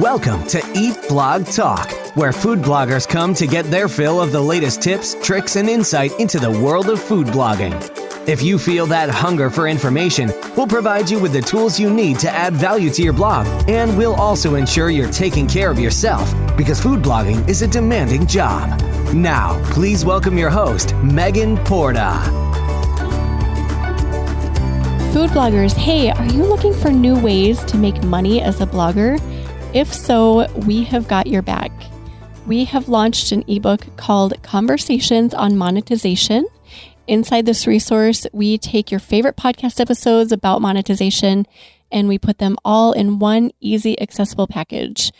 Welcome to Eat Blog Talk, where food bloggers come to get their fill of the latest tips, tricks, and insight into the world of food blogging. If you feel that hunger for information, we'll provide you with the tools you need to add value to your blog, and we'll also ensure you're taking care of yourself, because food blogging is a demanding job. Now, please welcome your host, Megan Porta. Food bloggers, hey, are you looking for new ways to make money as a blogger? If so, we have got your back. We have launched an ebook called Conversations on Monetization. Inside this resource, we take your favorite podcast episodes about monetization and we put them all in one easy, accessible package.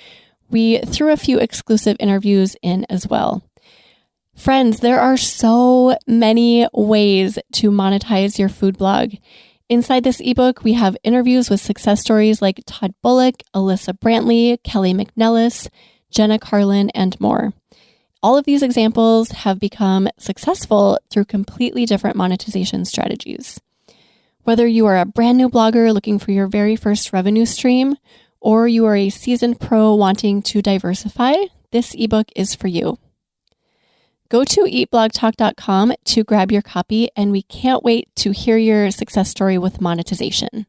We threw a few exclusive interviews in as well. Friends, there are so many ways to monetize your food blog. Inside this ebook, we have interviews with success stories like Todd Bullock, Alyssa Brantley, Kelly McNellis, Jenna Carlin, and more. All of these examples have become successful through completely different monetization strategies. Whether you are a brand new blogger looking for your very first revenue stream, or you are a seasoned pro wanting to diversify, this ebook is for you. Go to eatblogtalk.com to grab your copy, and we can't wait to hear your success story with monetization.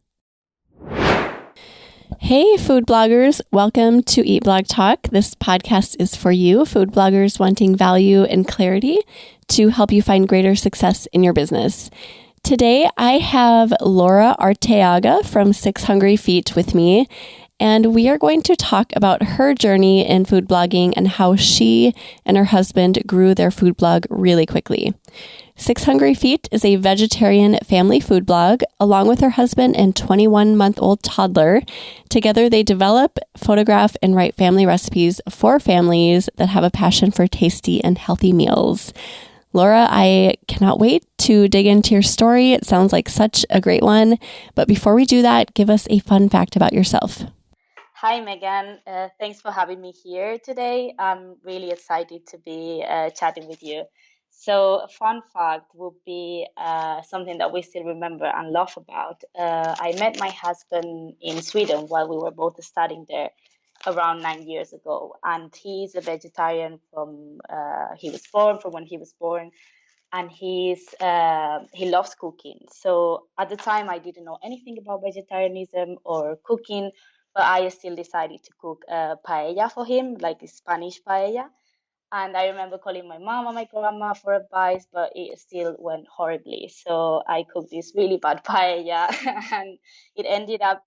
Hey, food bloggers. Welcome to Eat Blog Talk. This podcast is for you, food bloggers wanting value and clarity to help you find greater success in your business. Today, I have Laura Arteaga from 6 Hungry Feet with me, and we are going to talk about her journey in food blogging and how she and her husband grew their food blog really quickly. 6 Hungry Feet is a vegetarian family food blog along with her husband and 21-month-old toddler. Together, they develop, photograph, and write family recipes for families that have a passion for tasty and healthy meals. Laura, I cannot wait to dig into your story. It sounds like such a great one. But before we do that, give us a fun fact about yourself. Hi, Megan. Thanks for having me here today. I'm really excited to be chatting with you. So a fun fact would be something that we still remember and laugh about. I met my husband in Sweden while we were both studying there around 9 years ago. And he's a vegetarian from when he was born. And he loves cooking. So at the time, I didn't know anything about vegetarianism or cooking, but I still decided to cook paella for him, like a Spanish paella. And I remember calling my mom and my grandma for advice, but it still went horribly. So I cooked this really bad paella, and it ended up,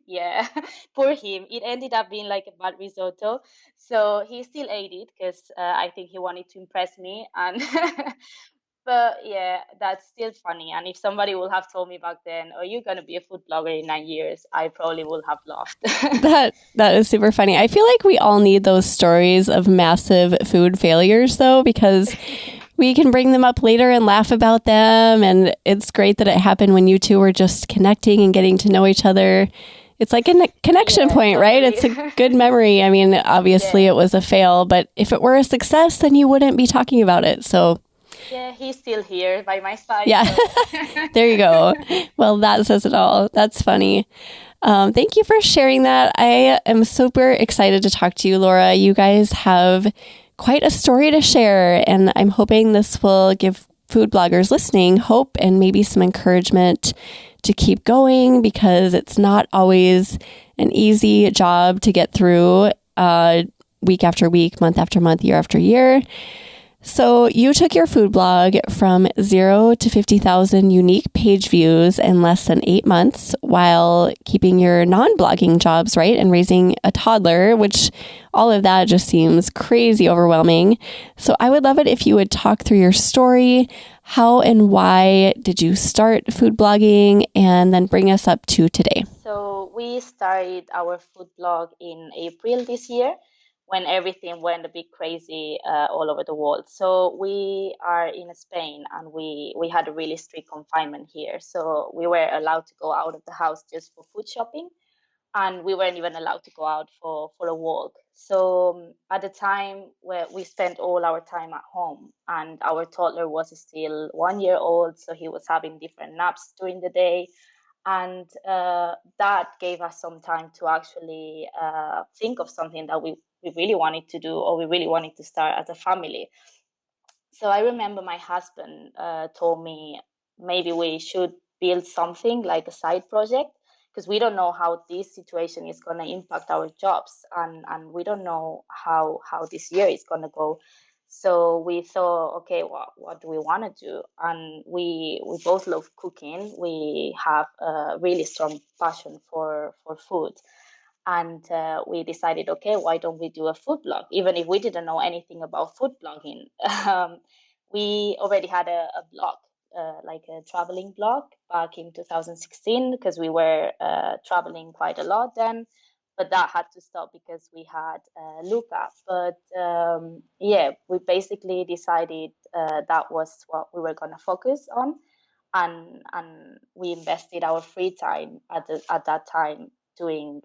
yeah, poor him. It ended up being like a bad risotto. So he still ate it because I think he wanted to impress me. And but yeah, that's still funny. And if somebody would have told me back then, "Oh, you're gonna be a food blogger in 9 years," I probably would have laughed. That is super funny. I feel like we all need those stories of massive food failures, though, because we can bring them up later and laugh about them. And it's great that it happened when you two were just connecting and getting to know each other. It's like a connection point, right? It's a good memory. I mean, obviously it was a fail, but if it were a success, then you wouldn't be talking about it. So yeah, he's still here by my side. Yeah, So. There you go. Well, that says it all. That's funny. Thank you for sharing that. I am super excited to talk to you, Laura. You guys have quite a story to share, and I'm hoping this will give food bloggers listening hope and maybe some encouragement to keep going, because it's not always an easy job to get through week after week, month after month, year after year. So you took your food blog from 0 to 50,000 unique page views in less than 8 months while keeping your non-blogging jobs, right? And raising a toddler, which all of that just seems crazy overwhelming. So I would love it if you would talk through your story. How and why did you start food blogging, and then bring us up to today? So we started our food blog in April this year, when everything went a bit crazy all over the world. So we are in Spain, and we had a really strict confinement here. So we were allowed to go out of the house just for food shopping, and we weren't even allowed to go out for a walk. So at the time where we spent all our time at home, and our toddler was still 1 year old, so he was having different naps during the day. And that gave us some time to actually think of something that we really wanted to do, or we really wanted to start as a family. So I remember my husband told me maybe we should build something like a side project, because we don't know how this situation is going to impact our jobs, and we don't know how this year is going to go. So we thought, okay, what do we want to do? And we both love cooking. We have a really strong passion for food. And we decided, okay, why don't we do a food blog? Even if we didn't know anything about food blogging, we already had a blog, like a traveling blog back in 2016, because we were traveling quite a lot then. But that had to stop because we had Luca. But yeah, we basically decided that was what we were going to focus on. And we invested our free time at that time doing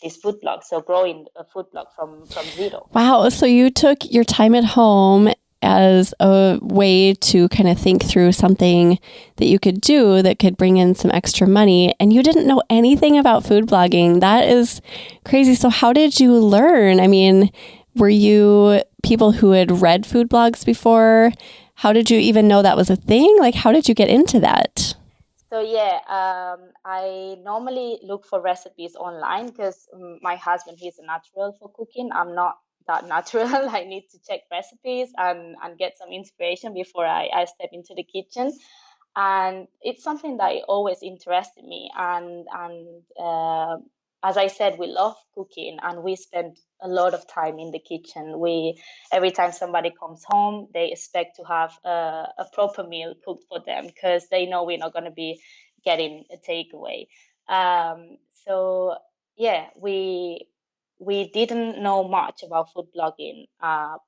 this food blog, so growing a food blog from zero. Wow. So you took your time at home as a way to kind of think through something that you could do that could bring in some extra money, and you didn't know anything about food blogging. That is crazy. So how did you learn? I mean, were you people who had read food blogs before? How did you even know that was a thing? Like, how did you get into that? So yeah, I normally look for recipes online because my husband, he's a natural for cooking. I'm not that natural. I need to check recipes and get some inspiration before I step into the kitchen. And it's something that always interested me. And as I said, we love cooking, and we spend a lot of time in the kitchen. We Every time somebody comes home, they expect to have a proper meal cooked for them, because they know we're not going to be getting a takeaway. So yeah, we didn't know much about food blogging,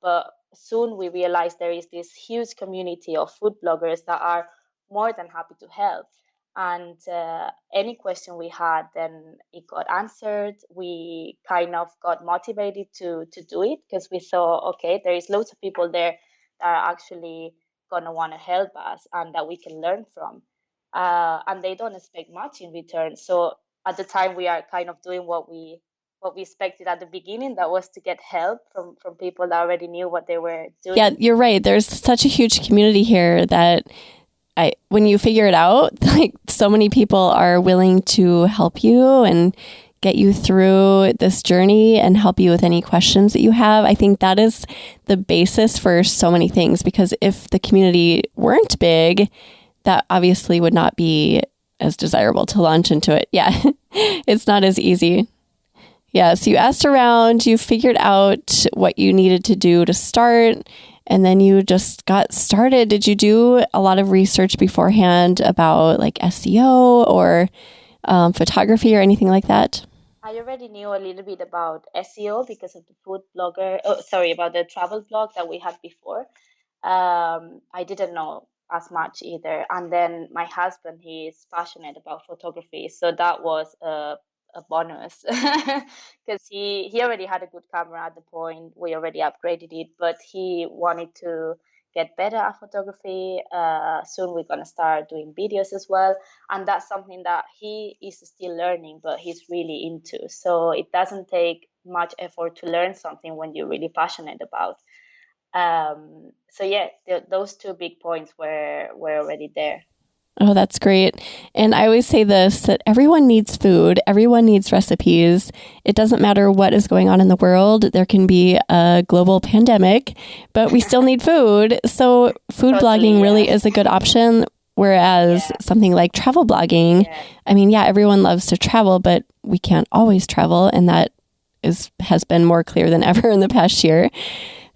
but soon we realized there is this huge community of food bloggers that are more than happy to help. And any question we had, then it got answered. We kind of got motivated to do it, because we thought, okay, there is loads of people there that are actually gonna want to help us and that we can learn from. And they don't expect much in return. So at the time, we are kind of doing what we expected at the beginning, that was to get help from people that already knew what they were doing. Yeah, you're right. There's such a huge community here that when you figure it out, like so many people are willing to help you and get you through this journey and help you with any questions that you have. I think that is the basis for so many things, because if the community weren't big, that obviously would not be as desirable to launch into it. Yeah, it's not as easy. Yeah, so you asked around, you figured out what you needed to do to start, and then you just got started. Did you do a lot of research beforehand about like SEO or photography or anything like that? I already knew a little bit about SEO because of the about the travel blog that we had before. I didn't know as much either. And then my husband, he is passionate about photography, so that was a bonus because he already had a good camera at the point. We already upgraded it, but he wanted to get better at photography. Soon we're gonna start doing videos as well, and that's something that he is still learning, but he's really into. So it doesn't take much effort to learn something when you're really passionate about. So yeah, those two big points were already there. Oh, that's great. And I always say this, that everyone needs food. Everyone needs recipes. It doesn't matter what is going on in the world. There can be a global pandemic, but we still need food. So food blogging really is a good option. Whereas something like travel blogging, I mean, yeah, everyone loves to travel, but we can't always travel. And that has been more clear than ever in the past year.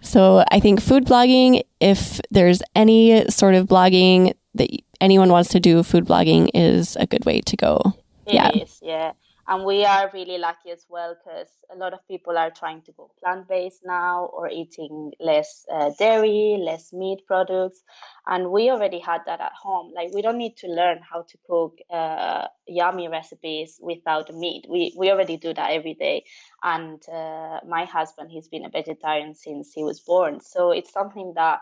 So I think food blogging, if there's any sort of blogging that anyone wants to do, food blogging is a good way to go. It is, yeah. And we are really lucky as well, because a lot of people are trying to go plant-based now, or eating less dairy, less meat products. And we already had that at home. Like, we don't need to learn how to cook yummy recipes without meat. We already do that every day. And my husband, he's been a vegetarian since he was born. So it's something that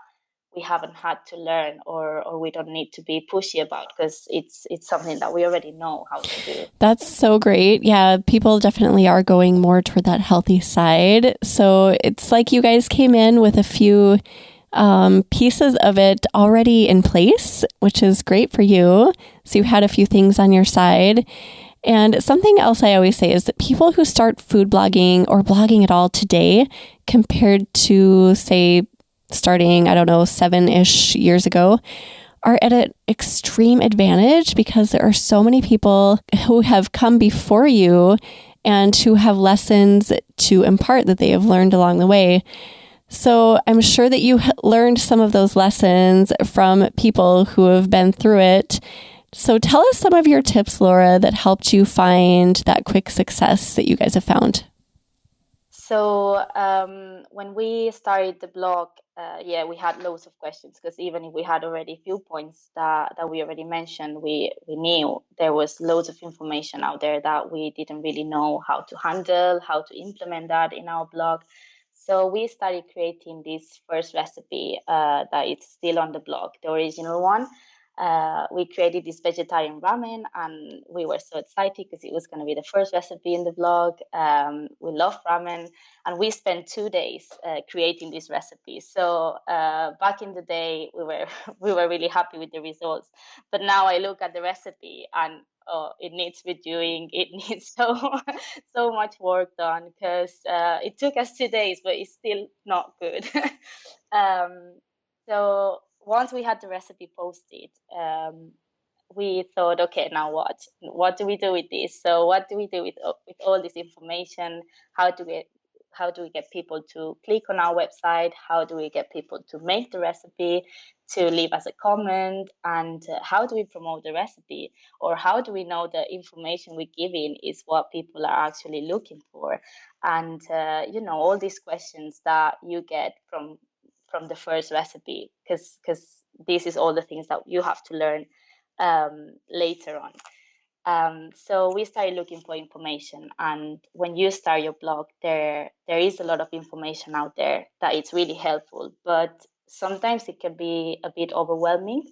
we haven't had to learn, or we don't need to be pushy about, because it's something that we already know how to do. That's so great. Yeah, people definitely are going more toward that healthy side. So it's like you guys came in with a few pieces of it already in place, which is great for you. So you had a few things on your side. And something else I always say is that people who start food blogging or blogging at all today compared to, say, starting, I don't know, 7-ish years ago, are at an extreme advantage because there are so many people who have come before you and who have lessons to impart that they have learned along the way. So I'm sure that you learned some of those lessons from people who have been through it. So tell us some of your tips, Laura, that helped you find that quick success that you guys have found. So when we started the blog, we had loads of questions, because even if we had already a few points that we already mentioned, we knew there was loads of information out there that we didn't really know how to handle, how to implement that in our blog. So we started creating this first recipe that is still on the blog, the original one. We created this vegetarian ramen, and we were so excited because it was going to be the first recipe in the blog. We love ramen, and we spent 2 days creating this recipe. So back in the day, we were we were really happy with the results. But now I look at the recipe, and it needs redoing. It needs so much work done, because it took us 2 days, but it's still not good. um, so once we had the recipe posted, we thought, okay, now what? What do we do with this? So what do we do with all this information? How do we get people to click on our website? How do we get people to make the recipe, to leave us a comment? And how do we promote the recipe? Or how do we know the information we give in is what people are actually looking for? And all these questions that you get from the first recipe, because this is all the things that you have to learn later on. So we started looking for information, and when you start your blog, there is a lot of information out there that it's really helpful, but sometimes it can be a bit overwhelming.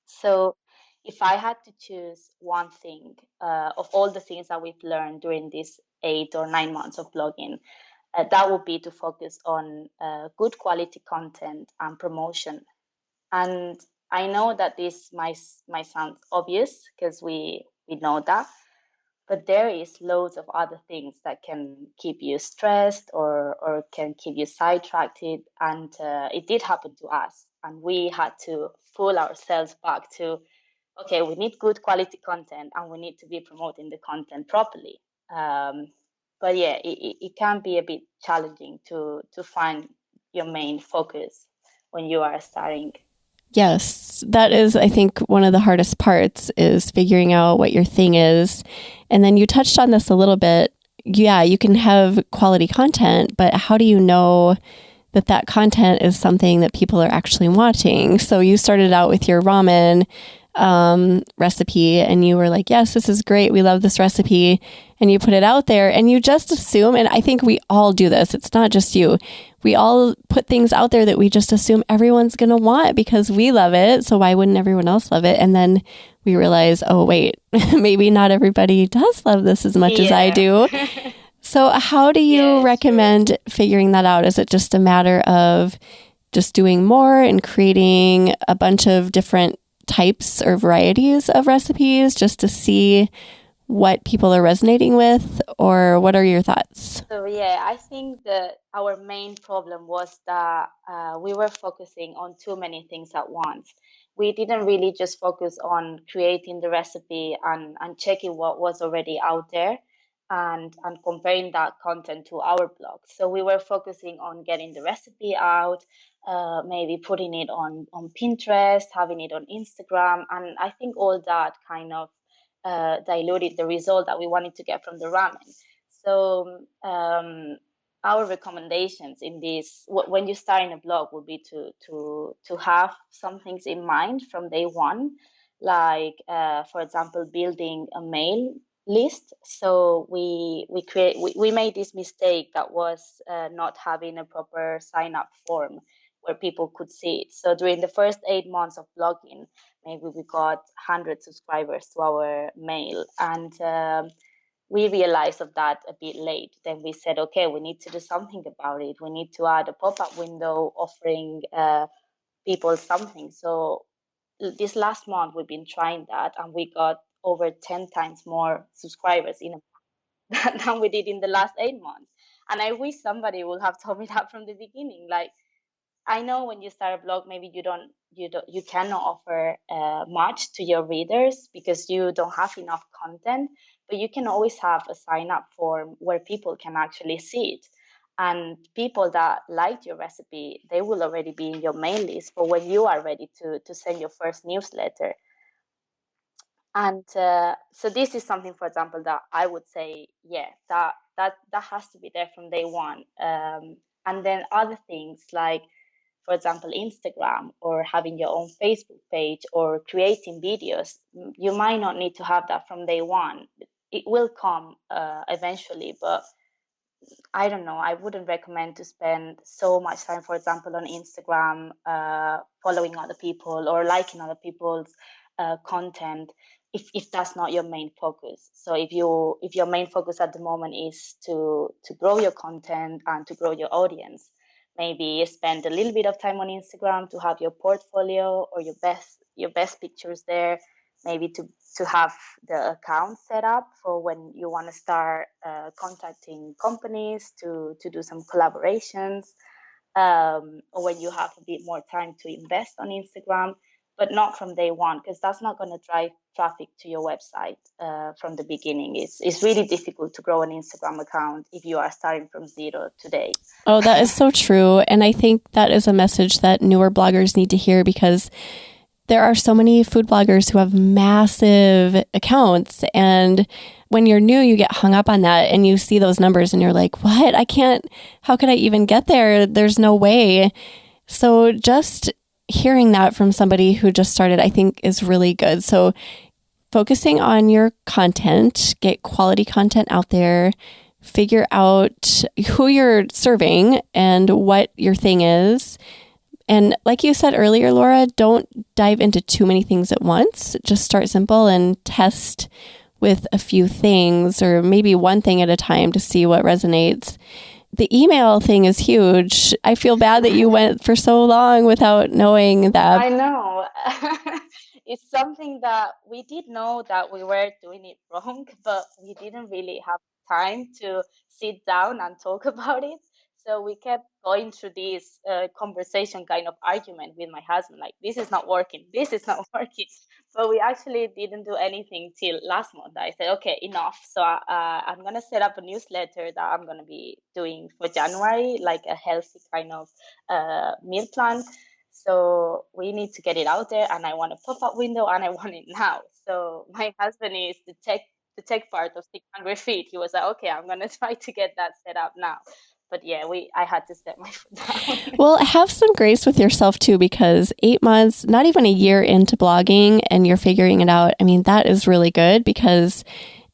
So if I had to choose one thing of all the things that we've learned during these 8 or 9 months of blogging, that would be to focus on good quality content and promotion. And I know that this might sound obvious, because we know that, but there is loads of other things that can keep you stressed, or can keep you sidetracked. And it did happen to us, and we had to pull ourselves back to, okay, we need good quality content, and we need to be promoting the content properly. But yeah, it can be a bit challenging to find your main focus when you are starting. Yes, that is, I think, one of the hardest parts is figuring out what your thing is. And then you touched on this a little bit. Yeah, you can have quality content, but how do you know that that content is something that people are actually wanting? So you started out with your ramen recipe, and you were like, yes, this is great. We love this recipe. And you put it out there, and you just assume, and I think we all do this. It's not just you. We all put things out there that we just assume everyone's going to want because we love it. So why wouldn't everyone else love it? And then we realize, oh, wait, maybe not everybody does love this as much as I do. So how do you recommend figuring that out? Is it just a matter of just doing more and creating a bunch of different types or varieties of recipes just to see what people are resonating with, or what are your thoughts? So yeah, I think that our main problem was that we were focusing on too many things at once. We didn't really just focus on creating the recipe and checking what was already out there, and comparing that content to our blog. So we were focusing on getting the recipe out, maybe putting it on Pinterest, having it on Instagram, and I think all that kind of diluted the result that we wanted to get from the ramen. So our recommendations in this, when you start in a blog, would be to have some things in mind from day one, like for example, building a mail list. So we made this mistake that was not having a proper sign up form where people could see it. So during the first 8 months of blogging, maybe we got 100 subscribers to our mail, and we realized of that a bit late. Then we said, okay, we need to do something about it. We need to add a pop-up window offering people something. So this last month we've been trying that, and we got over 10 times more subscribers in a than we did in the last 8 months. And I wish somebody would have told me that from the beginning. Like, I know when you start a blog, maybe you cannot offer much to your readers because you don't have enough content, but you can always have a sign up form where people can actually see it. And people that liked your recipe, they will already be in your mail list for when you are ready to send your first newsletter. And so this is something, for example, that I would say, yeah, that has to be there from day one. And then other things like, for example, Instagram or having your own Facebook page or creating videos, you might not need to have that from day one. It will come eventually, but I don't know. I wouldn't recommend to spend so much time, for example, on Instagram, following other people or liking other people's content if that's not your main focus. So if your main focus at the moment is to grow your content and to grow your audience, maybe spend a little bit of time on Instagram to have your portfolio or your best pictures there, maybe to have the account set up for when you want to start contacting companies to do some collaborations, or when you have a bit more time to invest on Instagram, but not from day one, because that's not going to drive traffic to your website from the beginning. It's really difficult to grow an Instagram account if you are starting from zero today. Oh, that is so true. And I think that is a message that newer bloggers need to hear, because there are so many food bloggers who have massive accounts. And when you're new, you get hung up on that and you see those numbers and you're like, what? How could I even get there? There's no way. So just hearing that from somebody who just started, I think is really good. So focusing on your content, get quality content out there, figure out who you're serving and what your thing is. And like you said earlier, Laura, don't dive into too many things at once. Just start simple and test with a few things, or maybe one thing at a time to see what resonates. The email thing is huge. I feel bad that you went for so long without knowing that. I know. It's something that we did know that we were doing it wrong, but we didn't really have time to sit down and talk about it. So we kept going through this conversation kind of argument with my husband, like, this is not working, this is not working. But we actually didn't do anything till last month. I said, okay, enough. So I'm going to set up a newsletter that I'm going to be doing for January, like a healthy kind of meal plan. So we need to get it out there, and I want a pop-up window, and I want it now. So my husband is the tech part of 600 feet. He was like, okay, I'm going to try to get that set up now. But yeah, I had to step my foot down. Well, have some grace with yourself too, because 8 months, not even a year into blogging, and you're figuring it out. I mean, that is really good, because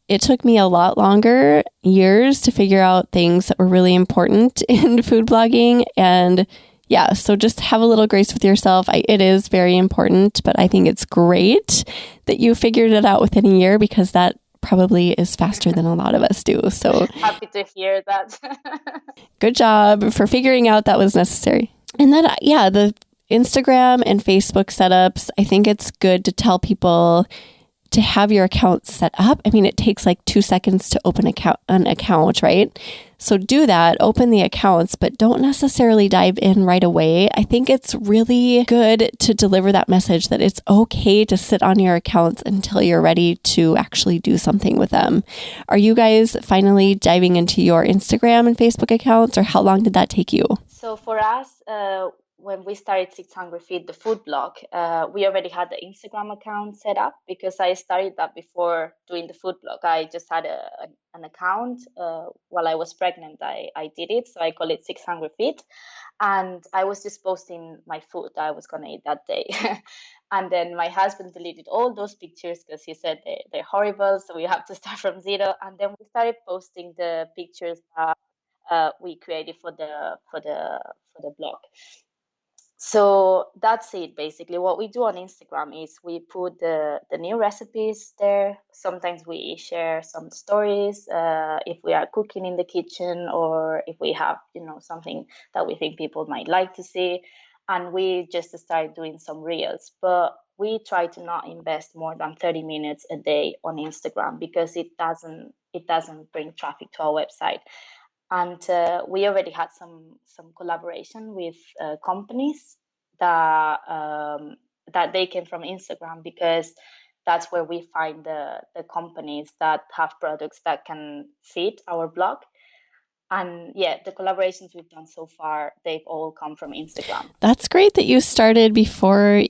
it took me a lot longer, years, to figure out things that were really important in food blogging. And yeah, so just have a little grace with yourself. It is very important, but I think it's great that you figured it out within a year, because that probably is faster than a lot of us do. So happy to hear that. Good job for figuring out that was necessary. And then, yeah, the Instagram and Facebook setups, I think it's good to tell people to have your account set up. I mean, it takes like 2 seconds to open an account, right? So do that, open the accounts, but don't necessarily dive in right away. I think it's really good to deliver that message that it's okay to sit on your accounts until you're ready to actually do something with them. Are you guys finally diving into your Instagram and Facebook accounts, or how long did that take you? So for us, when we started 600 Feet, the food blog, we already had the Instagram account set up, because I started that before doing the food blog. I just had an account while I was pregnant. I did it, so I call it 600 Feet. And I was just posting my food I was going to eat that day. And then my husband deleted all those pictures because he said they're horrible, so we have to start from zero. And then we started posting the pictures that we created for the blog. So that's it basically. What we do on Instagram is we put the new recipes there. Sometimes we share some stories if we are cooking in the kitchen, or if we have, something that we think people might like to see. And we just start doing some reels. But we try to not invest more than 30 minutes a day on Instagram, because it doesn't bring traffic to our website. And we already had some collaboration with companies that they came from Instagram, because that's where we find the companies that have products that can fit our blog. And yeah, the collaborations we've done so far, they've all come from Instagram. That's great that you started before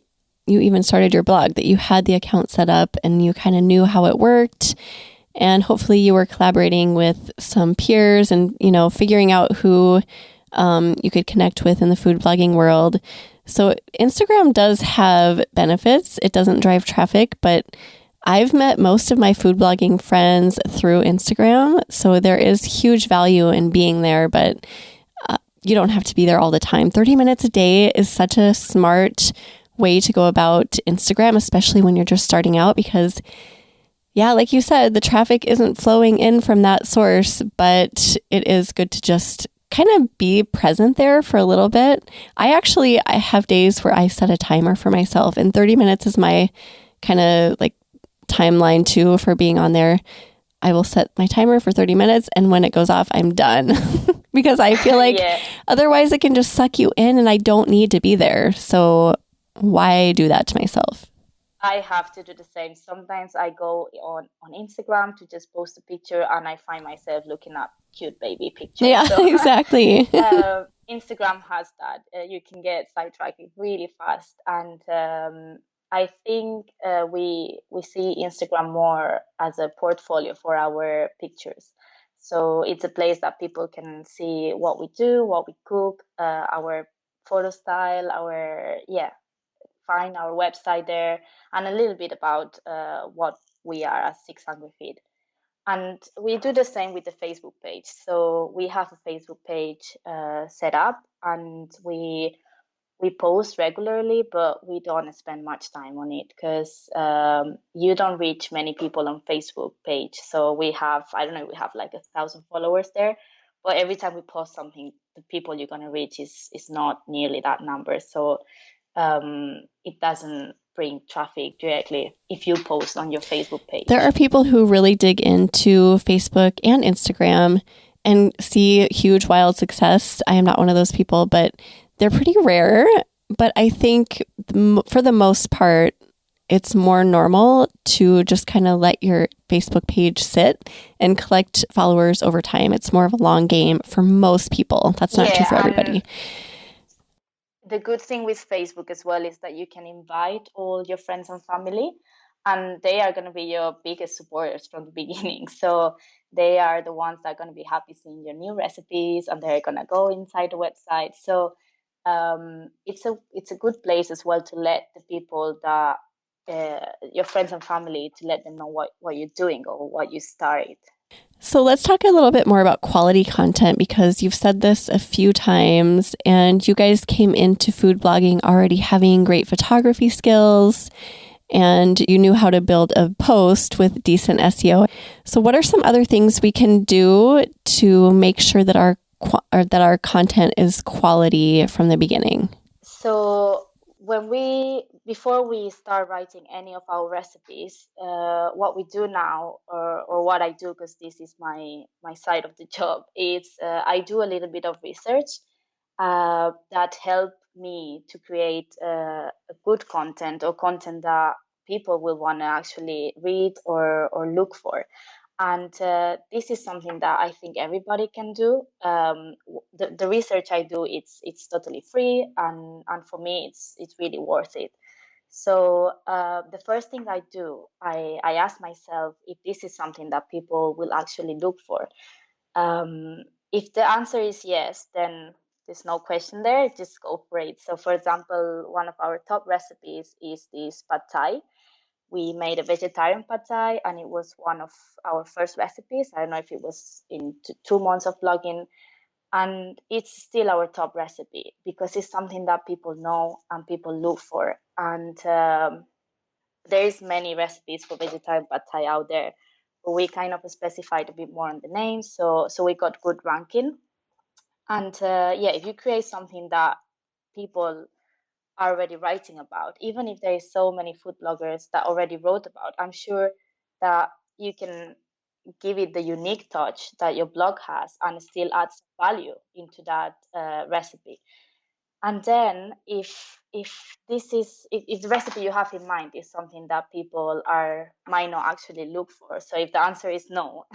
you even started your blog, that you had the account set up and you kind of knew how it worked. And hopefully you were collaborating with some peers and, figuring out who you could connect with in the food blogging world. So Instagram does have benefits. It doesn't drive traffic, but I've met most of my food blogging friends through Instagram. So there is huge value in being there, but you don't have to be there all the time. 30 minutes a day is such a smart way to go about Instagram, especially when you're just starting out, because yeah, like you said, the traffic isn't flowing in from that source, but it is good to just kind of be present there for a little bit. I have days where I set a timer for myself, and 30 minutes is my kind of like timeline too for being on there. I will set my timer for 30 minutes, and when it goes off, I'm done because I feel like otherwise it can just suck you in and I don't need to be there. So why do that to myself? I have to do the same. Sometimes I go on Instagram to just post a picture, and I find myself looking at cute baby pictures. Yeah, So, exactly. Instagram has that. You can get sidetracked really fast, and I think we see Instagram more as a portfolio for our pictures. So it's a place that people can see what we do, what we cook, our photo style, find our website there, and a little bit about what we are as 600 feet. And we do the same with the Facebook page. So we have a Facebook page set up, and we post regularly, but we don't spend much time on it, because you don't reach many people on Facebook page. So we have, I don't know, we have like 1,000 followers there, but every time we post something, the people you're going to reach is not nearly that number. So it doesn't bring traffic directly if you post on your Facebook page. There are people who really dig into Facebook and Instagram and see huge, wild success. I am not one of those people, but they're pretty rare. But I think for the most part, it's more normal to just kind of let your Facebook page sit and collect followers over time. It's more of a long game for most people. That's not true for everybody. The good thing with Facebook as well is that you can invite all your friends and family, and they are going to be your biggest supporters from the beginning. So they are the ones that are going to be happy seeing your new recipes, and they're going to go inside the website. So it's a good place as well to let the people that your friends and family, to let them know what you're doing or what you started. So let's talk a little bit more about quality content, because you've said this a few times and you guys came into food blogging already having great photography skills and you knew how to build a post with decent SEO. So what are some other things we can do to make sure that our content is quality from the beginning? So before we start writing any of our recipes, what we do now, or what I do, because this is my side of the job, is I do a little bit of research that help me to create a good content, or content that people will want to actually read or look for. And this is something that I think everybody can do. The research I do, it's totally free, and for me it's really worth it. So the first thing I do, I ask myself if this is something that people will actually look for. If the answer is yes, then there's no question there, just go for it. So for example, one of our top recipes is this pad thai. We made a vegetarian pad thai, and it was one of our first recipes. I don't know if it was in 2 months of blogging, And it's still our top recipe because it's something that people know and people look for. And there is many recipes for vegetarian pad thai out there, but we kind of specified a bit more on the name, so we got good ranking. And yeah, if you create something that people are already writing about, even if there is so many food bloggers that already wrote about, I'm sure that you can give it the unique touch that your blog has and still add some value into that recipe. And then if the recipe you have in mind is something that people are might not actually look for, so if the answer is no,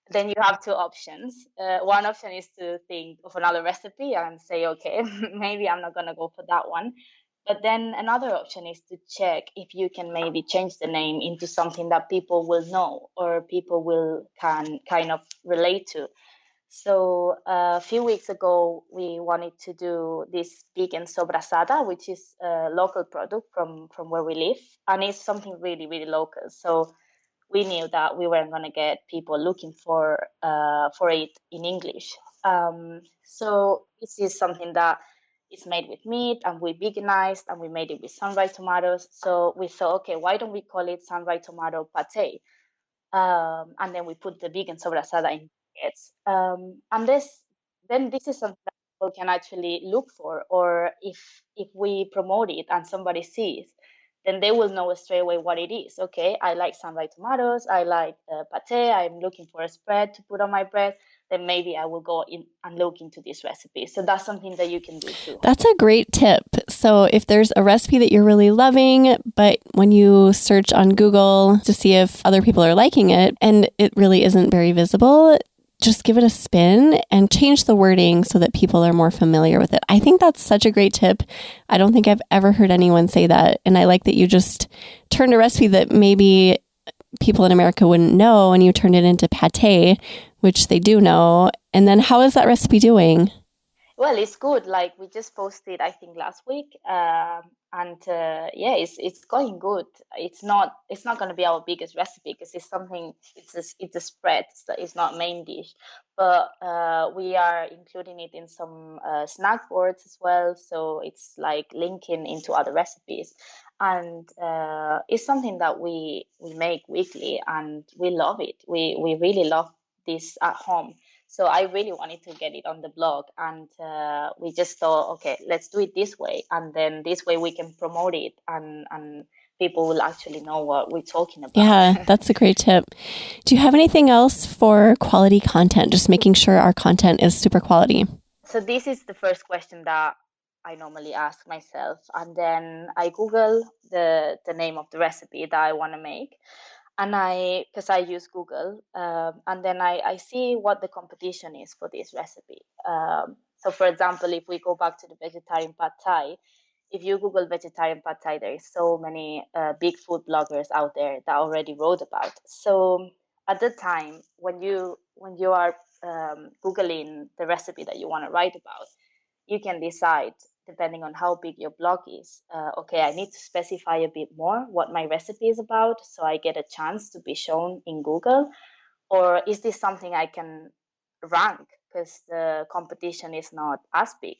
then you have two options. One option is to think of another recipe and say, okay, maybe I'm not gonna go for that one. But then another option is to check if you can maybe change the name into something that people will know or people will can kind of relate to. So a few weeks ago, we wanted to do this vegan sobrasada, which is a local product from where we live, and it's something really, really local. So we knew that we weren't going to get people looking for it in English. So this is something that is made with meat, and we veganized, and we made it with sunrise tomatoes. So we thought, okay, why don't we call it sunrise tomato pate? And then we put the vegan sobrasada in packets. And this is something that people can actually look for, or if we promote it and somebody sees, then they will know straight away what it is. Okay, I like sunrise tomatoes, I like pate, I'm looking for a spread to put on my bread, then maybe I will go in and look into this recipe. So that's something that you can do too. That's a great tip. So if there's a recipe that you're really loving, but when you search on Google to see if other people are liking it and it really isn't very visible, just give it a spin and change the wording so that people are more familiar with it. I think that's such a great tip. I don't think I've ever heard anyone say that. And I like that you just turned a recipe that maybe people in America wouldn't know and you turned it into pate, which they do know. And then how is that recipe doing? Well, it's good. Like we just posted, I think last week, and yeah, it's going good. It's not going to be our biggest recipe because it's something. It's a spread. So it's not main dish, but we are including it in some snack boards as well. So it's like linking into other recipes, and it's something that we make weekly, and we love it. We really love this at home. So I really wanted to get it on the blog, and we just thought, okay, let's do it this way, and then this way we can promote it, and people will actually know what we're talking about. Yeah, that's a great tip. Do you have anything else for quality content? Just making sure our content is super quality. So this is the first question that I normally ask myself, and then I Google the name of the recipe that I want to make. And because I use Google, and then I see what the competition is for this recipe. So for example, if we go back to the vegetarian pad thai, if you Google vegetarian pad thai, there is so many big food bloggers out there that already wrote about. So at the time, when you are Googling the recipe that you want to write about, you can decide, depending on how big your blog is, okay, I need to specify a bit more what my recipe is about so I get a chance to be shown in Google, or is this something I can rank because the competition is not as big.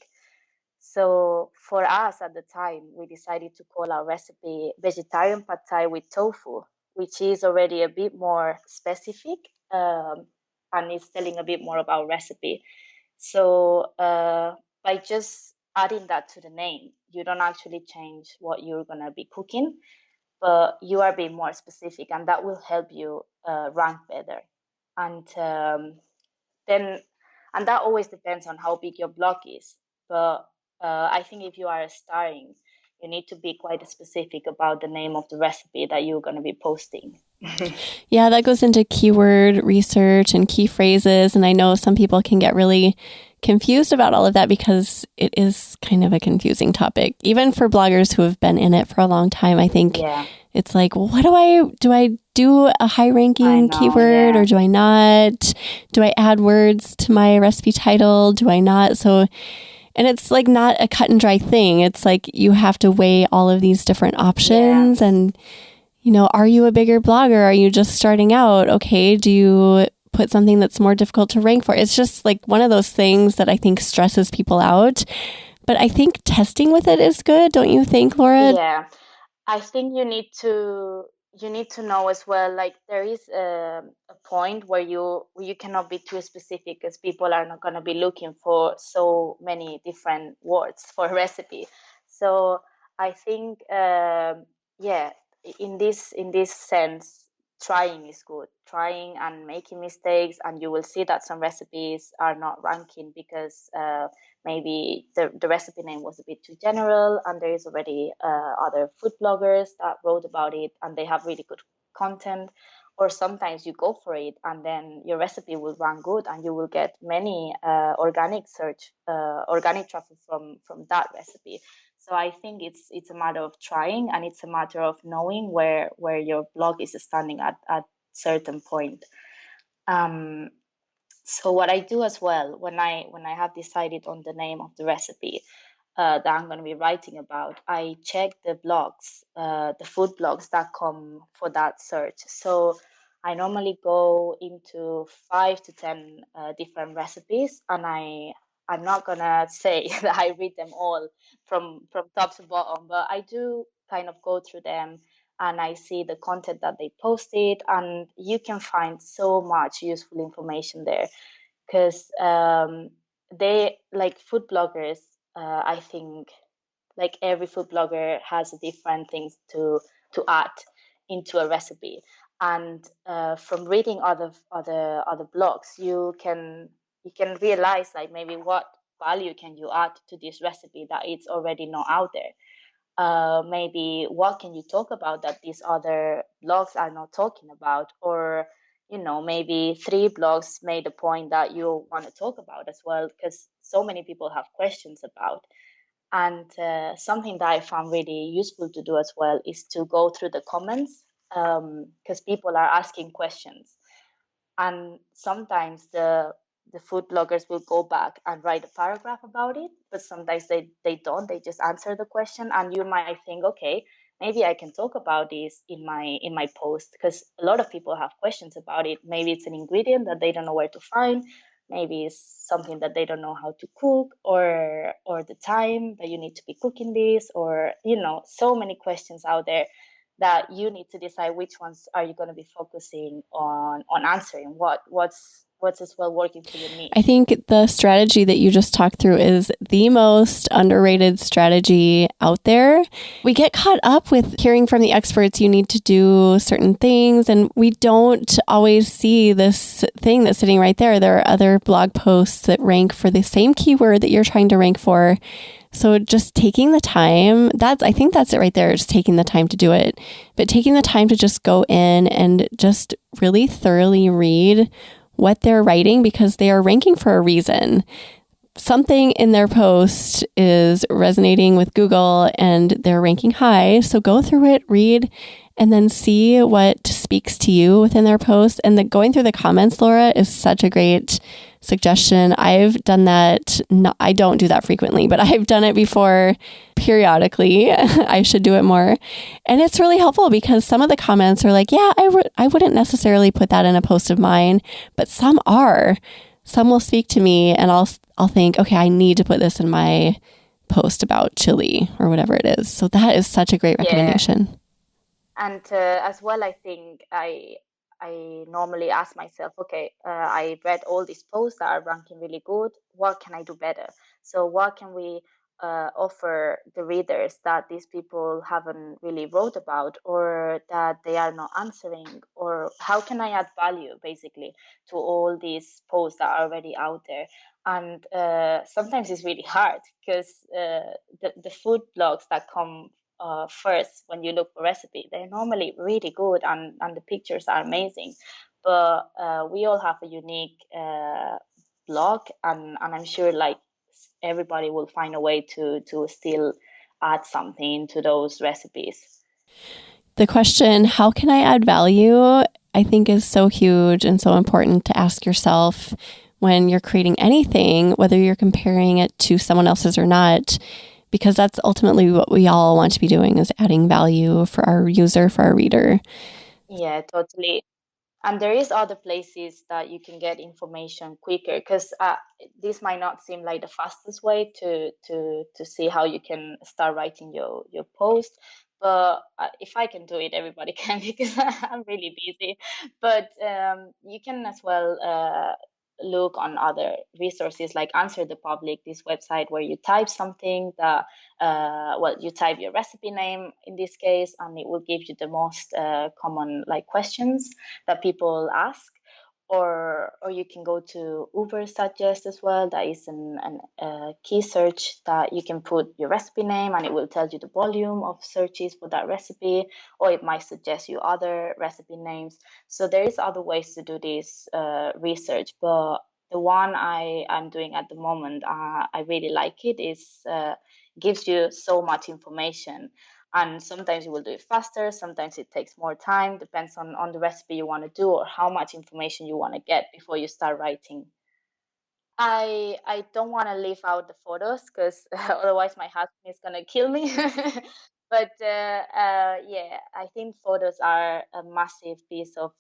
So for us at the time, we decided to call our recipe vegetarian pad thai with tofu, which is already a bit more specific, and is telling a bit more about recipe. So by just adding that to the name, you don't actually change what you're going to be cooking, but you are being more specific, and that will help you rank better. And and that always depends on how big your blog is. But I think if you are starting, you need to be quite specific about the name of the recipe that you're going to be posting. Yeah, that goes into keyword research and key phrases. And I know some people can get really confused about all of that because it is kind of a confusing topic. Even for bloggers who have been in it for a long time, I think it's like, well, what do I do a high ranking keyword or do I not? Do I add words to my recipe title? Do I not? So, and it's like not a cut and dry thing. It's like you have to weigh all of these different options and, you know, are you a bigger blogger? Are you just starting out? Okay, do you put something that's more difficult to rank for. It's just like one of those things that I think stresses people out. But I think testing with it is good, don't you think, Laura? Yeah, I think you need to know as well. Like there is a point where you cannot be too specific because people are not going to be looking for so many different words for a recipe. So I think yeah, in this sense, trying is good. Trying and making mistakes, and you will see that some recipes are not ranking because maybe the recipe name was a bit too general, and there is already other food bloggers that wrote about it and they have really good content. Or sometimes you go for it and then your recipe will run good and you will get many organic traffic from that recipe. So I think it's a matter of trying, and it's a matter of knowing where your blog is standing at certain point. um, so what I do as well when I have decided on the name of the recipe that I'm going to be writing about, I check the blogs, the food blogs that come for that search. So I normally go into 5 to 10 different recipes, and I'm not gonna say that I read them all from top to bottom, but I do kind of go through them and I see the content that they posted, and you can find so much useful information there because they like food bloggers. I think like every food blogger has different things to add into a recipe, and from reading other blogs, you can realize like maybe what value can you add to this recipe that it's already not out there. Maybe what can you talk about that these other blogs are not talking about, or maybe three blogs made a point that you want to talk about as well, because so many people have questions about. And something that I found really useful to do as well is to go through the comments, because people are asking questions, and sometimes the food bloggers will go back and write a paragraph about it, but sometimes they don't. They just answer the question, and you might think, okay, maybe I can talk about this in my post, because a lot of people have questions about it. Maybe it's an ingredient that they don't know where to find, maybe it's something that they don't know how to cook, or the time that you need to be cooking this, or so many questions out there that you need to decide which ones are you going to be focusing on answering, what's as well working for your niche. I think the strategy that you just talked through is the most underrated strategy out there. We get caught up with hearing from the experts, you need to do certain things, and we don't always see this thing that's sitting right there. There are other blog posts that rank for the same keyword that you're trying to rank for. So just taking the time, I think that's it right there, just taking the time to do it. But taking the time to just go in and just really thoroughly read what they're writing, because they are ranking for a reason. Something in their post is resonating with Google and they're ranking high. So go through it, read, and then see what speaks to you within their post. And going through the comments, Laura, is such a great suggestion. I've done that. No, I don't do that frequently, but I've done it before periodically. I should do it more. And it's really helpful because some of the comments are like, yeah, I wouldn't necessarily put that in a post of mine, but some are. Some will speak to me and I'll think, okay, I need to put this in my post about chili or whatever it is. So that is such a great recommendation. Yeah. And as well, I think I normally ask myself, okay, I read all these posts that are ranking really good. What can I do better? So what can we offer the readers that these people haven't really wrote about, or that they are not answering? Or how can I add value, basically, to all these posts that are already out there? And sometimes it's really hard because the food blogs that come first when you look for recipe, they're normally really good, and the pictures are amazing, but we all have a unique blog, and I'm sure like everybody will find a way to still add something to those recipes. The question, how can I add value, I think is so huge and so important to ask yourself when you're creating anything, whether you're comparing it to someone else's or not, because that's ultimately what we all want to be doing, is adding value for our user, for our reader. Yeah, totally. And there is other places that you can get information quicker, because this might not seem like the fastest way to see how you can start writing your post. But if I can do it, everybody can, because I'm really busy. But you can as well look on other resources like Answer the Public, this website where you type something that, well, you type your recipe name in this case, and it will give you the most common like questions that people ask. Or you can go to Uber Suggest as well. That is a key search that you can put your recipe name and it will tell you the volume of searches for that recipe, or it might suggest you other recipe names. So there is other ways to do this research, but the one I'm doing at the moment, I really like it. Is gives you so much information, and sometimes you will do it faster, sometimes it takes more time, depends on the recipe you want to do or how much information you want to get before you start writing. I don't want to leave out the photos, because otherwise my husband is gonna kill me. But yeah, I think photos are a massive piece of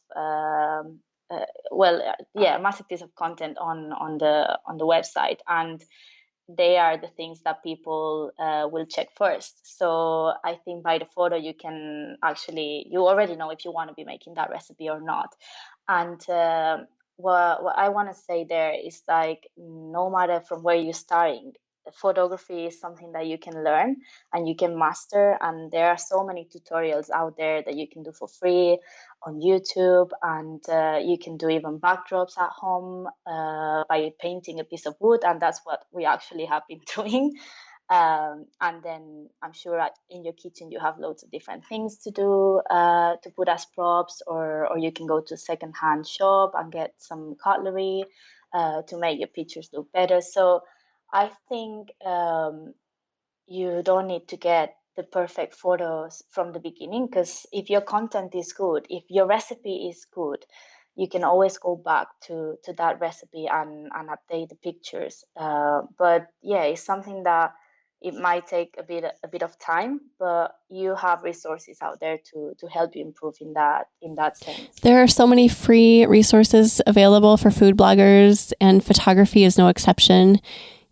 yeah, massive piece of content on the website, and they are the things that people will check first. So I think by the photo you can actually, you already know if you want to be making that recipe or not. And what I want to say there is like, no matter from where you're starting, photography is something that you can learn and you can master. And there are so many tutorials out there that you can do for free on YouTube, and you can do even backdrops at home by painting a piece of wood, and that's what we actually have been doing. And then I'm sure in your kitchen you have loads of different things to do to put as props, or you can go to a secondhand shop and get some cutlery to make your pictures look better. So I think you don't need to get the perfect photos from the beginning, because if your content is good, if your recipe is good, you can always go back to that recipe and update the pictures. But yeah, it's something that it might take a bit of time, but you have resources out there to help you improve in that sense. There are so many free resources available for food bloggers, and photography is no exception.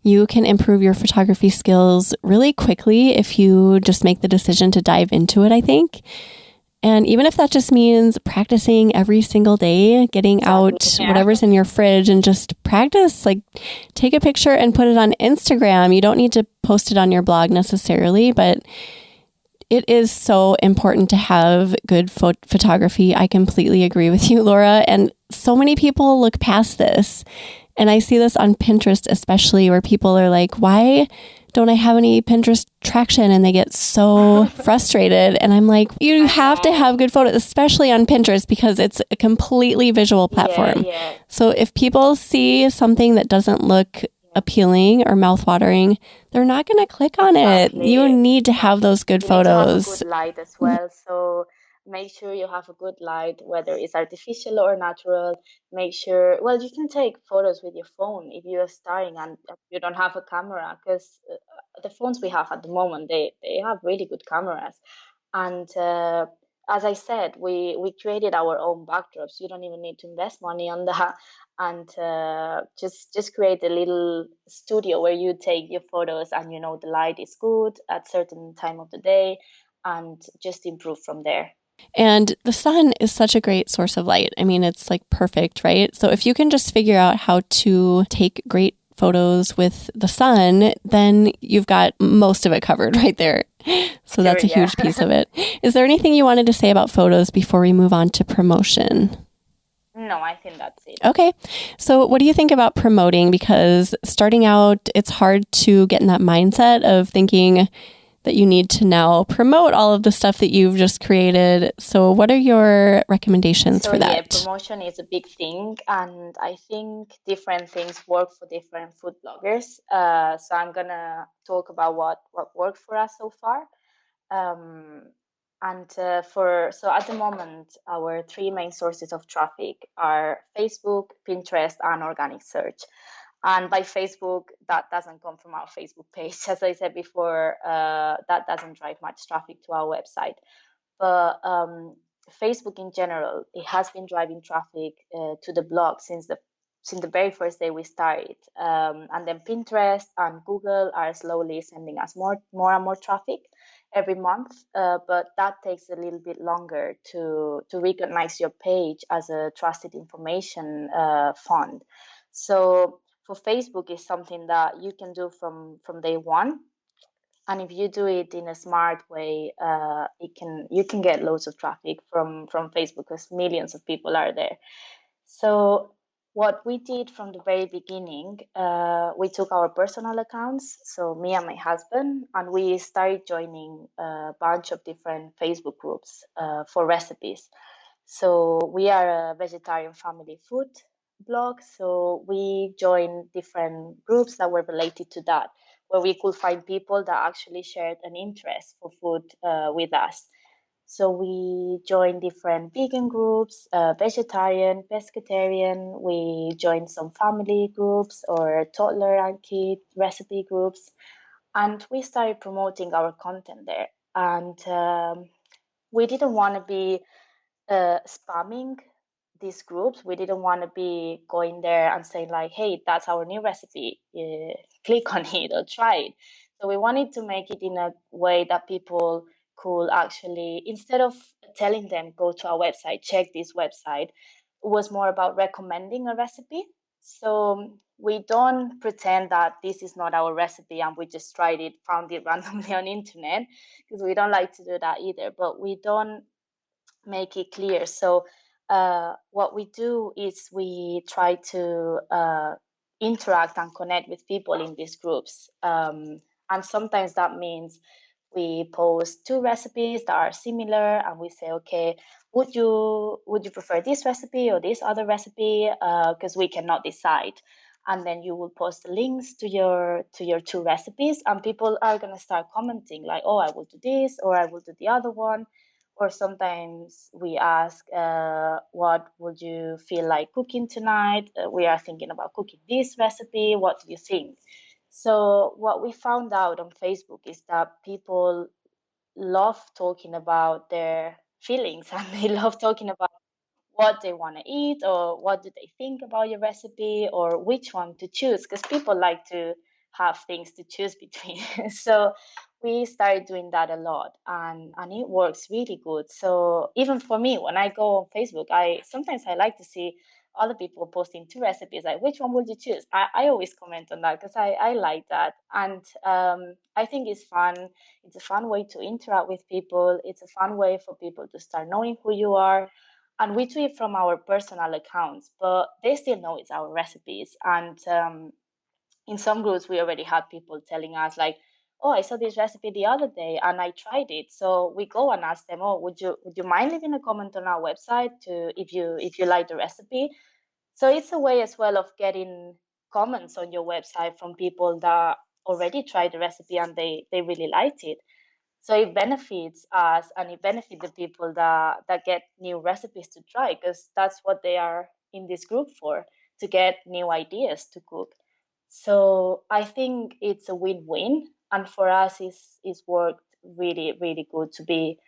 You can improve your photography skills really quickly if you just make the decision to dive into it, I think. And even if that just means practicing every single day, getting out whatever's in your fridge and just practice, like take a picture and put it on Instagram. You don't need to post it on your blog necessarily, but it is so important to have good photography. I completely agree with you, Laura. And so many people look past this. And I see this on Pinterest, especially, where people are like, why don't I have any Pinterest traction? And they get so frustrated. And I'm like, you have to have good photos, especially on Pinterest, because it's a completely visual platform. Yeah. So if people see something that doesn't look appealing or mouthwatering, they're not going to click on it. You need to have those good photos. Need to have a good light as well. So make sure you have a good light, whether it's artificial or natural. Make sure, well, you can take photos with your phone if you are starting and you don't have a camera, because the phones we have at the moment, they have really good cameras. And as I said, we created our own backdrops. You don't even need to invest money on that. And just create a little studio where you take your photos, and you know the light is good at certain time of the day, and just improve from there. And the sun is such a great source of light. I mean, it's like perfect, right? So if you can just figure out how to take great photos with the sun, then you've got most of it covered right there. So that's a huge piece of it. Is there anything you wanted to say about photos before we move on to promotion? No, I think that's it. Okay. So what do you think about promoting? Because starting out, it's hard to get in that mindset of thinking that you need to now promote all of the stuff that you've just created. So what are your recommendations for that? Yeah, promotion is a big thing, and I think different things work for different food bloggers. So I'm gonna talk about what worked for us so far. And so at the moment, our three main sources of traffic are Facebook, Pinterest, and organic search. And by Facebook, that doesn't come from our Facebook page. As I said before, that doesn't drive much traffic to our website. But Facebook in general, it has been driving traffic to the blog since the very first day we started. And then Pinterest and Google are slowly sending us more and more traffic every month. But that takes a little bit longer to recognize your page as a trusted information fund. So for Facebook, is something that you can do from day one. And if you do it in a smart way, you can get loads of traffic from Facebook, because millions of people are there. So what we did from the very beginning, we took our personal accounts, so me and my husband, and we started joining a bunch of different Facebook groups for recipes. So we are a vegetarian family food blog, so we joined different groups that were related to that, where we could find people that actually shared an interest for food with us. So we joined different vegan groups, vegetarian, pescatarian. We joined some family groups or toddler and kid recipe groups, and we started promoting our content there. And we didn't want to be spamming these groups. We didn't want to be going there and saying like, "Hey, that's our new recipe. Click on it or try it." So we wanted to make it in a way that people could actually, instead of telling them go to our website, check this website, it was more about recommending a recipe. So we don't pretend that this is not our recipe and we just tried it, found it randomly on internet, because we don't like to do that either. But we don't make it clear. So what we do is we try to interact and connect with people in these groups. And sometimes that means we post two recipes that are similar, and we say, okay, would you prefer this recipe or this other recipe? Because we cannot decide. And then you will post the links to your two recipes, and people are gonna start commenting like, oh, I will do this, or I will do the other one. Or sometimes we ask, what would you feel like cooking tonight? We are thinking about cooking this recipe. What do you think? So what we found out on Facebook is that people love talking about their feelings, and they love talking about what they want to eat, or what do they think about your recipe, or which one to choose, because people like to have things to choose between. So we started doing that a lot, and it works really good. So even for me, when I go on Facebook, I sometimes I like to see other people posting two recipes, like which one would you choose. I always comment on that because I like that. And I think it's fun. It's a fun way to interact with people. It's a fun way for people to start knowing who you are. And we do it from our personal accounts, but they still know it's our recipes. And in some groups, we already had people telling us like, "Oh, I saw this recipe the other day and I tried it." So we go and ask them, "Oh, would you mind leaving a comment on our website to if you like the recipe?" So it's a way as well of getting comments on your website from people that already tried the recipe and they really liked it. So it benefits us, and it benefits the people that get new recipes to try, because that's what they are in this group for, to get new ideas to cook. So I think it's a win-win, and for us it's worked really, really good to be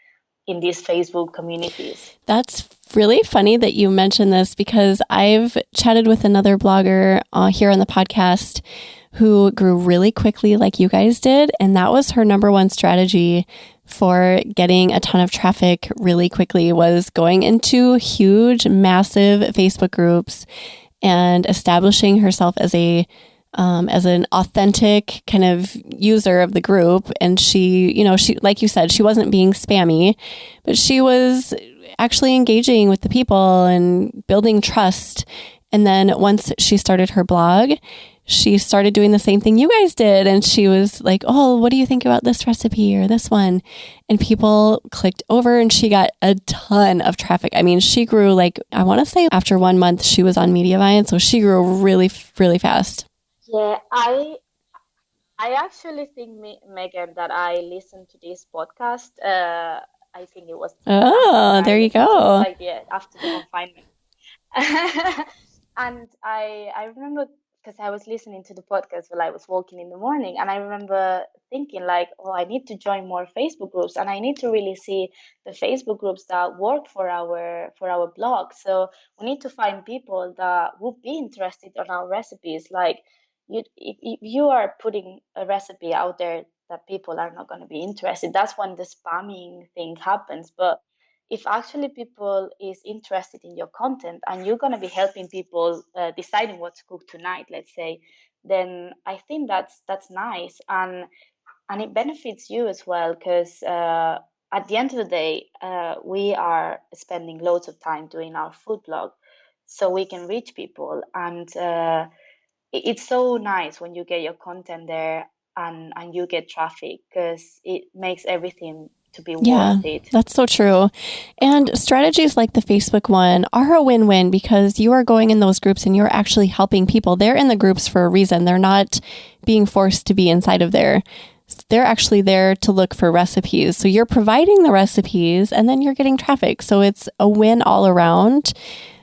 in these Facebook communities. That's really funny that you mentioned this, because I've chatted with another blogger here on the podcast who grew really quickly like you guys did. And that was her number one strategy for getting a ton of traffic really quickly, was going into huge, massive Facebook groups and establishing herself as an authentic kind of user of the group. And she, like you said, she wasn't being spammy, but she was actually engaging with the people and building trust. And then once she started her blog, she started doing the same thing you guys did. And she was like, "Oh, what do you think about this recipe or this one?" And people clicked over, and she got a ton of traffic. I mean, she grew, like, I want to say after 1 month she was on Mediavine. So she grew really, really fast. Yeah, I actually think, Megan, that I listened to this podcast. I think it was the last one Oh, that I there you listened to, go. like after the confinement. And I remember because I was listening to the podcast while I was walking in the morning, and I remember thinking like, oh, I need to join more Facebook groups, and I need to really see the Facebook groups that work for our blog. So we need to find people that would be interested on our recipes. Like, if you are putting a recipe out there that people are not going to be interested, that's when the spamming thing happens. But if actually people is interested in your content and you're going to be helping people deciding what to cook tonight, let's say, then I think that's nice, and it benefits you as well, because at the end of the day, we are spending loads of time doing our food blog so we can reach people, and it's so nice when you get your content there and you get traffic, because it makes everything to be Yeah, worth it. that's so true. And strategies like the Facebook one are a win-win because you are going in those groups and you're actually helping people. They're in the groups for a reason. They're not being forced to be inside of there. They're actually there to look for recipes. So you're providing the recipes and then you're getting traffic. So it's a win all around.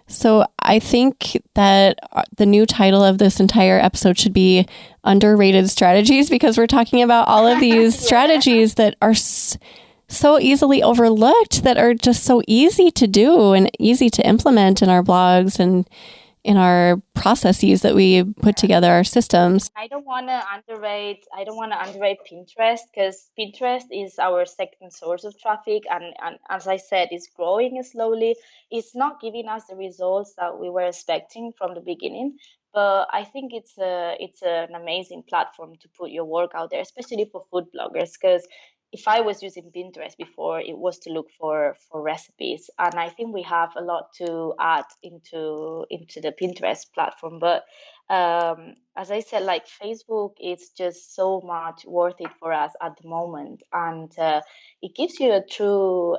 So I think that the new title of this entire episode should be Underrated Strategies, because we're talking about all of these strategies that are so easily overlooked, that are just so easy to do and easy to implement in our blogs and in our processes that we put together, our systems. I don't want to underrate Pinterest, because Pinterest is our second source of traffic, and as I said, it's growing slowly. It's not giving us the results that we were expecting from the beginning, but I think it's an amazing platform to put your work out there, especially for food bloggers, because if I was using Pinterest before, it was to look for recipes, and I think we have a lot to add into the Pinterest platform. But as I said, like, Facebook is just so much worth it for us at the moment, and it gives you a true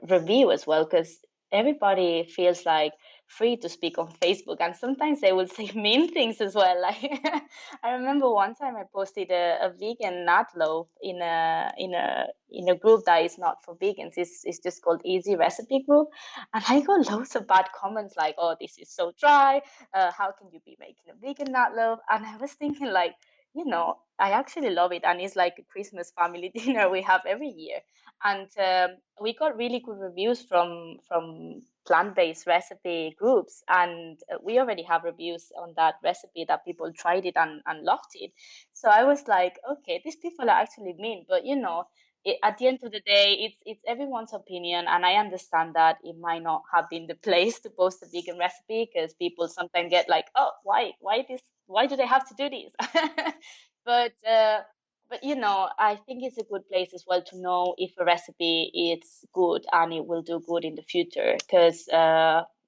review as well, because everybody feels like free to speak on Facebook, and sometimes they will say mean things as well. Like, I remember one time I posted a vegan nut loaf in a group that is not for vegans. It's just called Easy Recipe Group, and I got loads of bad comments like, "Oh, this is so dry. How can you be making a vegan nut loaf?" And I was thinking like, I actually love it, and it's like a Christmas family dinner we have every year. And we got really good reviews from plant-based recipe groups, and we already have reviews on that recipe that people tried it and loved it. So I was like, okay, these people are actually mean, but at the end of the day, it's everyone's opinion, and I understand that it might not have been the place to post a vegan recipe, because people sometimes get like, oh, why do they have to do this? but I think it's a good place as well to know if a recipe is good and it will do good in the future, because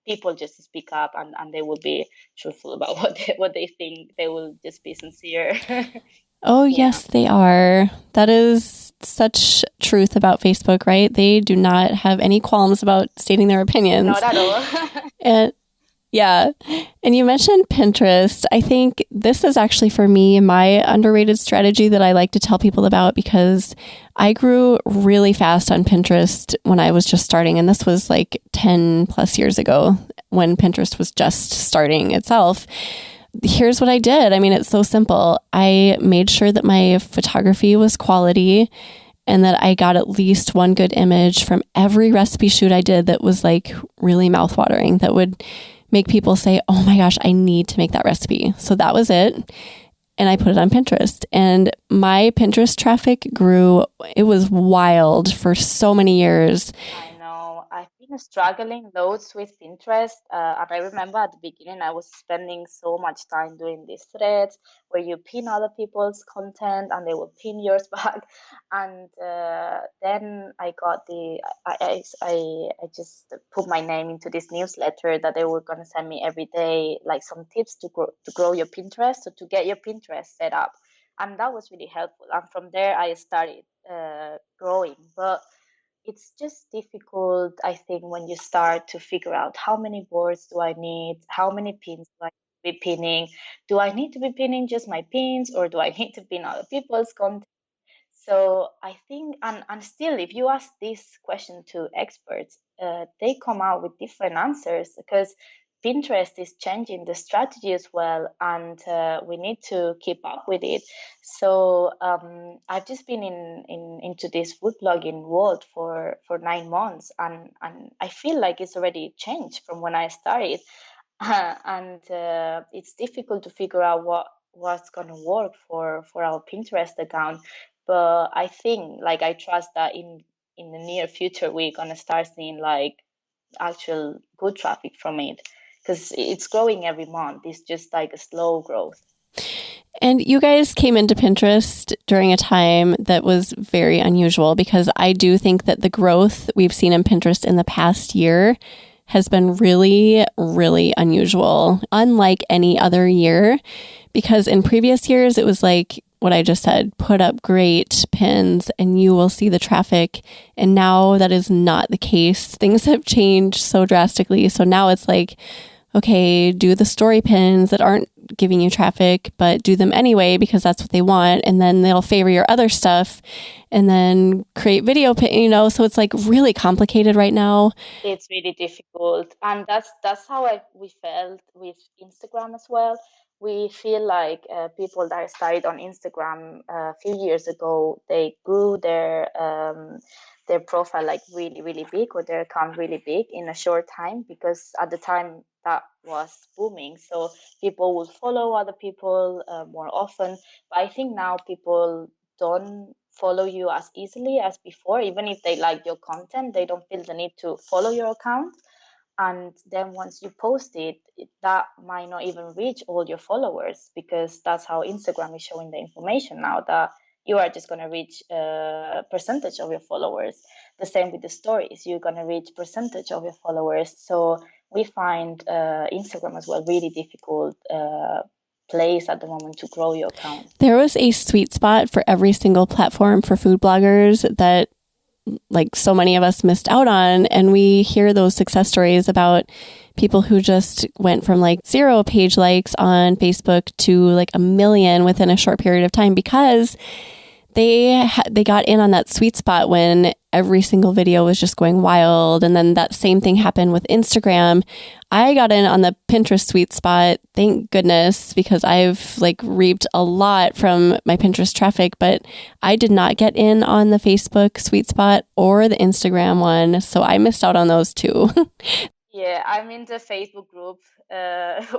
people just speak up, and they will be truthful about what they think. They will just be sincere. Oh, Yeah. yes, they are. That is such truth about Facebook, right? They do not have any qualms about stating their opinions. Not at all. And yeah. And you mentioned Pinterest. I think this is actually, for me, my underrated strategy that I like to tell people about, because I grew really fast on Pinterest when I was just starting. And this was like 10 plus years ago when Pinterest was just starting itself. Here's what I did. I mean, it's so simple. I made sure that my photography was quality and that I got at least one good image from every recipe shoot I did that was like really mouthwatering, that would make people say, oh my gosh, I need to make that recipe. So that was it. And I put it on Pinterest, and my Pinterest traffic grew. It was wild for so many years. I know. I've been struggling loads with Pinterest. And I remember at the beginning, I was spending so much time doing these threads where you pin other people's content and they will pin yours back. And then I got I just put my name into this newsletter that they were going to send me every day, like some tips to grow your Pinterest, or to get your Pinterest set up. And that was really helpful. And from there, I started growing. But it's just difficult, I think, when you start to figure out how many boards do I need, how many pins do I be pinning, do I need to be pinning just my pins, or do I need to pin other people's content? So I think, and still, if you ask this question to experts, they come out with different answers, because Pinterest is changing the strategy as well, and we need to keep up with it. So I've just been into this food blogging world for 9 months, and I feel like it's already changed from when I started. And it's difficult to figure out what's going to work for our Pinterest account. But I think, like, I trust that in the near future we're going to start seeing like actual good traffic from it, because it's growing every month. It's just like a slow growth. And you guys came into Pinterest during a time that was very unusual, because I do think that the growth we've seen in Pinterest in the past year has been really, really unusual, unlike any other year. Because in previous years, it was like what I just said, put up great pins and you will see the traffic. And now that is not the case. Things have changed so drastically. So now it's like, okay, do the story pins that aren't giving you traffic, but do them anyway because that's what they want. And then they'll favor your other stuff, and then create video pin, so it's like really complicated right now. It's really difficult. And that's how we felt with Instagram as well. We feel like people that started on Instagram a few years ago, they grew their profile like really, really big, or their account really big in a short time, because at the time that was booming. So people would follow other people more often. But I think now people don't follow you as easily as before. Even if they like your content, they don't feel the need to follow your account. And then once you post it, that might not even reach all your followers, because that's how Instagram is showing the information now, that you are just going to reach a percentage of your followers. The same with the stories, you're going to reach percentage of your followers. So we find Instagram as well really difficult place at the moment to grow your account. There was a sweet spot for every single platform for food bloggers that like so many of us missed out on. And we hear those success stories about people who just went from like 0 page likes on Facebook to like 1 million within a short period of time, because they got in on that sweet spot when every single video was just going wild. And then that same thing happened with Instagram. I got in on the Pinterest sweet spot, thank goodness, because I've like reaped a lot from my Pinterest traffic, but I did not get in on the Facebook sweet spot or the Instagram one. So I missed out on those too. Yeah, I'm in the Facebook group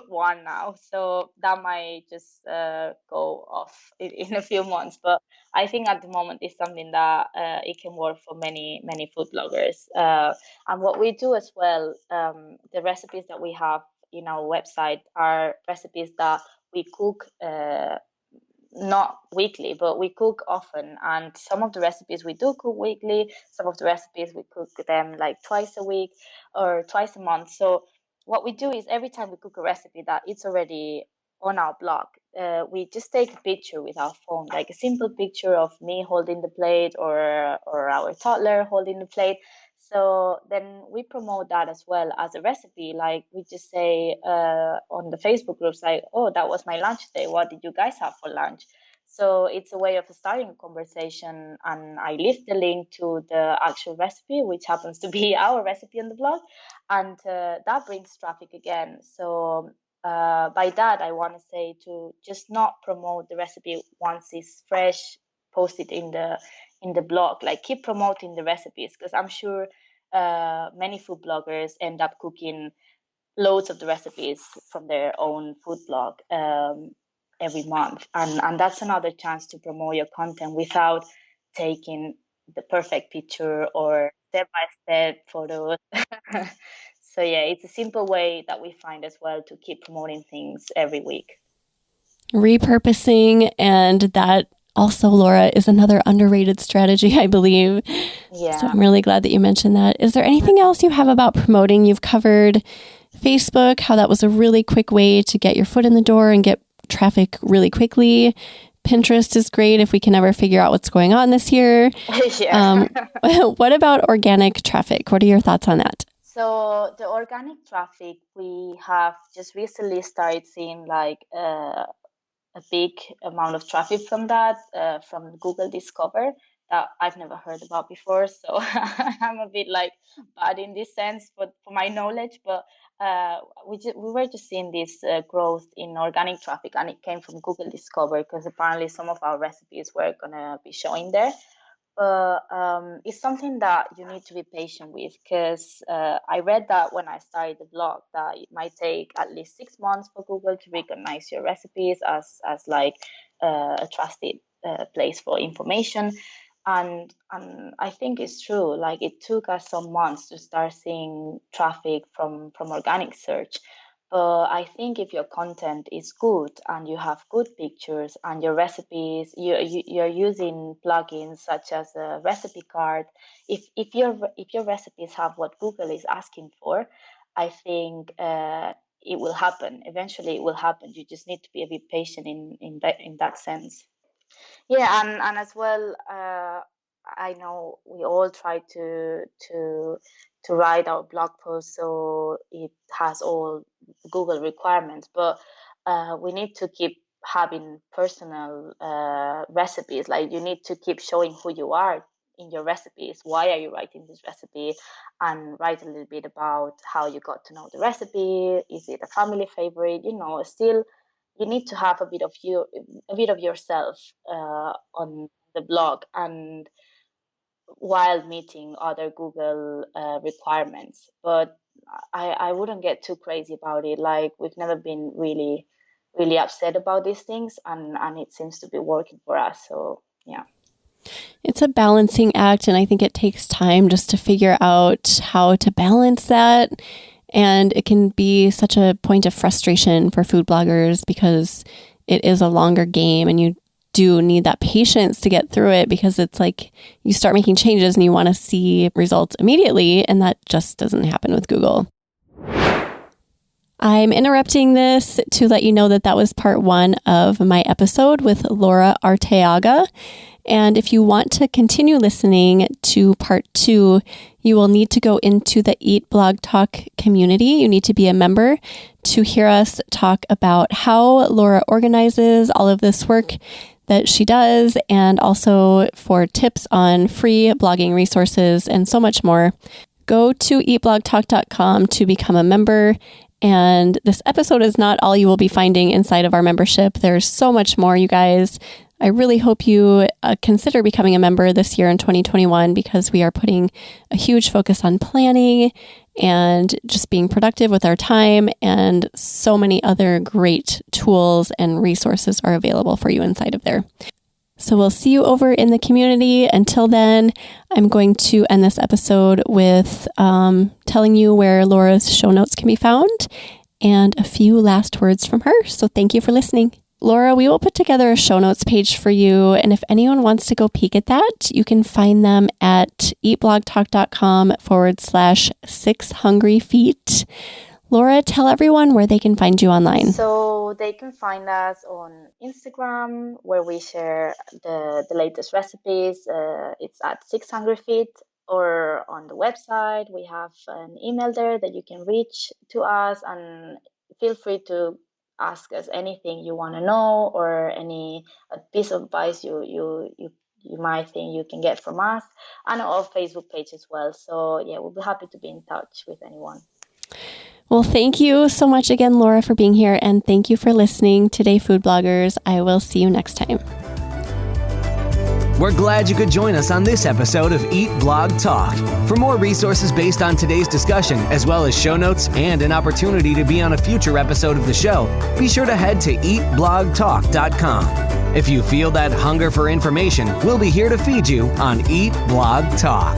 one now, so that might just go off in a few months. But I think at the moment it's something that it can work for many food bloggers. And what we do as well, the recipes that we have in our website are recipes that we cook. Not weekly, but we cook often. And some of the recipes we do cook weekly, some of the recipes we cook them like twice a week or twice a month. So what we do is every time we cook a recipe that it's already on our blog, we just take a picture with our phone, like a simple picture of me holding the plate, or our toddler holding the plate. So then we promote that as well as a recipe. Like we just say on the Facebook groups, like, oh, that was my lunch today. What did you guys have for lunch? So it's a way of starting a conversation. And I leave the link to the actual recipe, which happens to be our recipe on the blog. And that brings traffic again. So by that, I want to say to just not promote the recipe once it's fresh, post it in the blog. Like keep promoting the recipes, because I'm sure many food bloggers end up cooking loads of the recipes from their own food blog every month, and that's another chance to promote your content without taking the perfect picture or step-by-step photos. So yeah, it's a simple way that we find as well to keep promoting things every week. Repurposing, and that also, Laura, is another underrated strategy, I believe. Yeah. So I'm really glad that you mentioned that. Is there anything else you have about promoting? You've covered Facebook, how that was a really quick way to get your foot in the door and get traffic really quickly. Pinterest is great if we can ever figure out what's going on this year. Yeah. What about organic traffic? What are your thoughts on that? So the organic traffic, we have just recently started seeing like a big amount of traffic from that, from Google Discover, that I've never heard about before. So I'm a bit like bad in this sense, but for my knowledge. But we were just seeing this growth in organic traffic, and it came from Google Discover because apparently some of our recipes were gonna be showing there. But it's something that you need to be patient with, because I read that when I started the blog that it might take at least 6 months for Google to recognize your recipes as like a trusted place for information. And I think it's true. Like, it took us some months to start seeing traffic from organic search. But I think if your content is good and you have good pictures and your recipes, you're using plugins such as a recipe card. If your recipes have what Google is asking for, I think it will happen. Eventually, it will happen. You just need to be a bit patient in that sense. Yeah, and as well, I know we all try to write our blog post so it has all Google requirements, but we need to keep having personal recipes. Like, you need to keep showing who you are in your recipes. Why are you writing this recipe? And write a little bit about how you got to know the recipe. Is it a family favorite? Still, you need to have a bit of yourself on the blog, and while meeting other Google requirements. But I wouldn't get too crazy about it. Like, we've never been really upset about these things, and it seems to be working for us. So yeah. It's a balancing act, and I think it takes time just to figure out how to balance that. And it can be such a point of frustration for food bloggers because it is a longer game, and you do need that patience to get through it, because it's like you start making changes and you want to see results immediately, and that just doesn't happen with Google. I'm interrupting this to let you know that was part 1 of my episode with Laura Arteaga. And if you want to continue listening to part 2, you will need to go into the Eat Blog Talk community. You need to be a member to hear us talk about how Laura organizes all of this work that she does, and also for tips on free blogging resources and so much more. Go to eatblogtalk.com to become a member. And this episode is not all you will be finding inside of our membership. There's so much more, you guys. I really hope you consider becoming a member this year in 2021, because we are putting a huge focus on planning and just being productive with our time, and so many other great tools and resources are available for you inside of there. So we'll see you over in the community. Until then, I'm going to end this episode with telling you where Laura's show notes can be found and a few last words from her. So thank you for listening. Laura, we will put together a show notes page for you. And if anyone wants to go peek at that, you can find them at eatblogtalk.com/6hungryfeet. Laura, tell everyone where they can find you online. So they can find us on Instagram, where we share the latest recipes. It's at 6hungryfeet, or on the website. We have an email there that you can reach to us, and feel free to ask us anything you want to know, or any piece of advice you might think you can get from us, and our Facebook page as well. So yeah, we'll be happy to be in touch with anyone. Well, thank you so much again, Laura, for being here, and thank you for listening today, food bloggers. I will see you next time. We're glad you could join us on this episode of Eat Blog Talk. For more resources based on today's discussion, as well as show notes and an opportunity to be on a future episode of the show, be sure to head to eatblogtalk.com. If you feel that hunger for information, we'll be here to feed you on Eat Blog Talk.